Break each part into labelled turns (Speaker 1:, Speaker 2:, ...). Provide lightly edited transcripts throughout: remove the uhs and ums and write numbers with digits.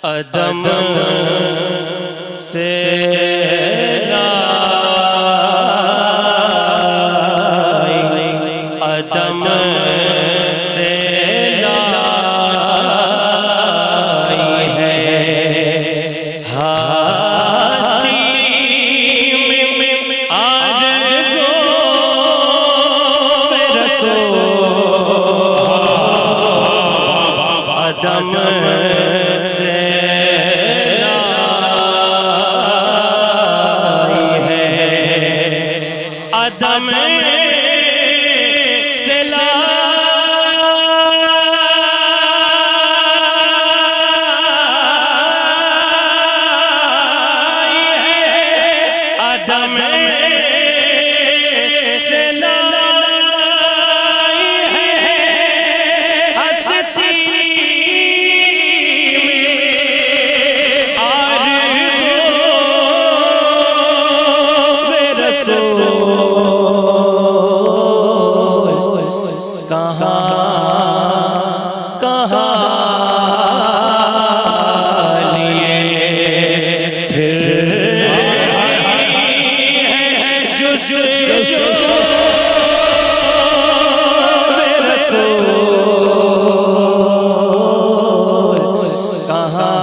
Speaker 1: अदम से अदम से लाई है हस्ती में आरज़ू में रसूल अदम से अदम से लाई है अदम से लाई है हस्ती में आरज़ू में रसूल कहाँ लिए फिर जुस्तजू में रसूल कहाँ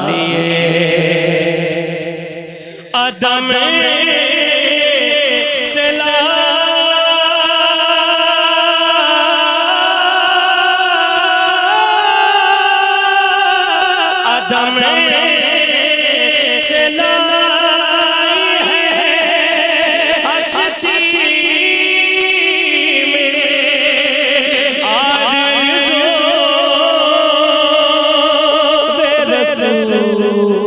Speaker 1: लिए अदम से अदम से लाई है हस्ती में आरज़ू में रसूल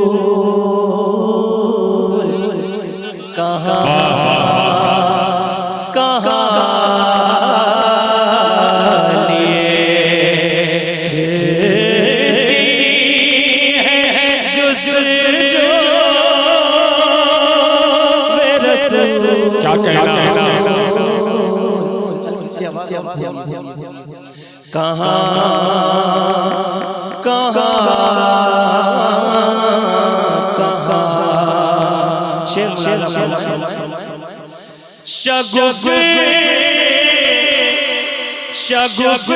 Speaker 1: कहाँ लिए जुस्तजू में रसूल क्या कहना कहाँ शगुफ़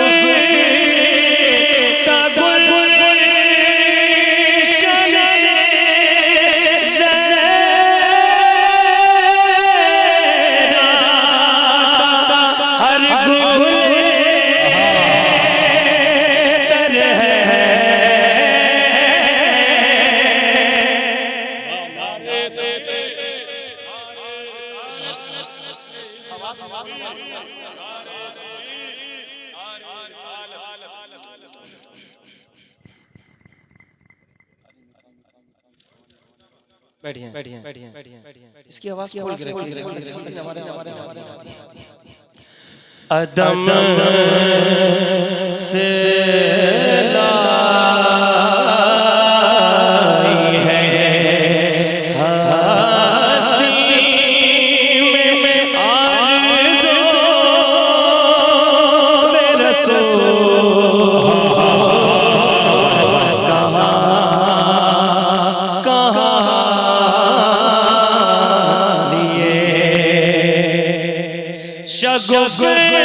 Speaker 1: बढ़िया इसकी आवाज खोल के रखिए अदम से लाई है हस्ती में आरज़ू में रसूल शगुफ़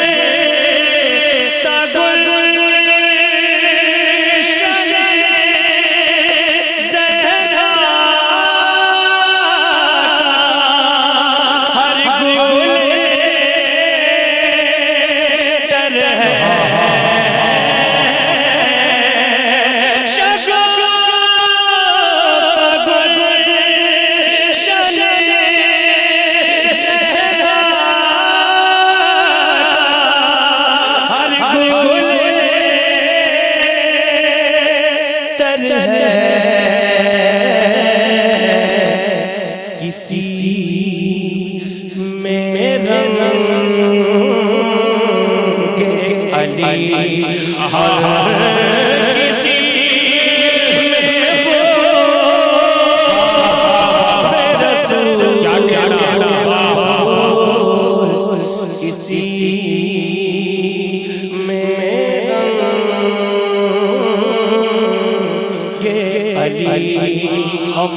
Speaker 1: किसी में रंगे अली हम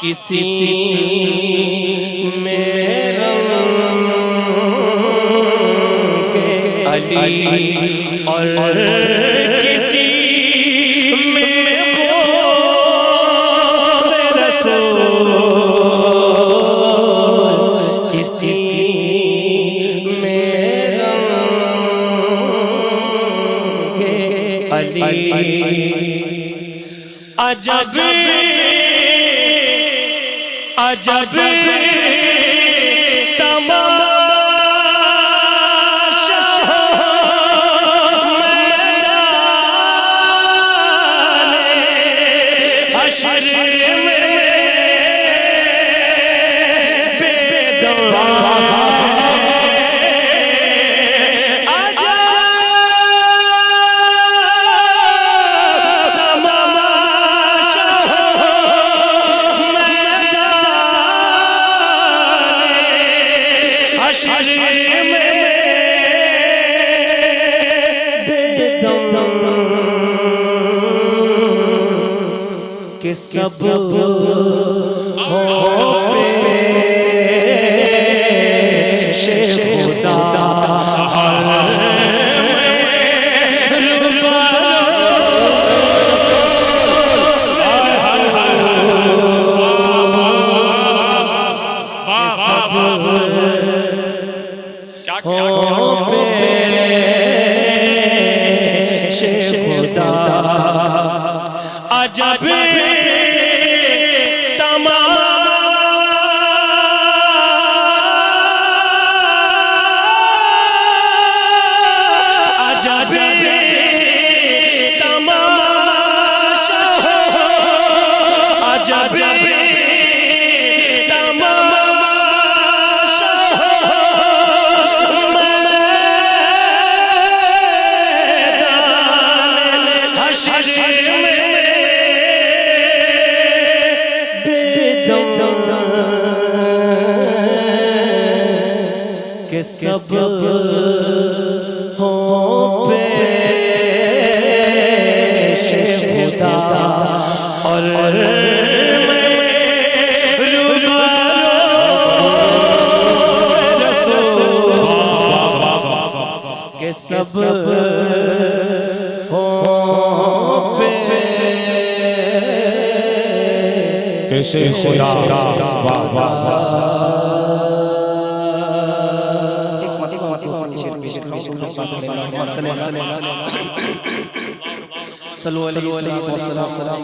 Speaker 1: किसी में रंगे अली और किसी में किसी में रंगे अली अजब अजब तमाशा मैदाने हश्र में के सब हो पेश खुदा अजब के सब हो पेश खुदा और मैं रसूल के सब हो पेश खुदा सल्लल्लाहु अलैहि वसल्लम।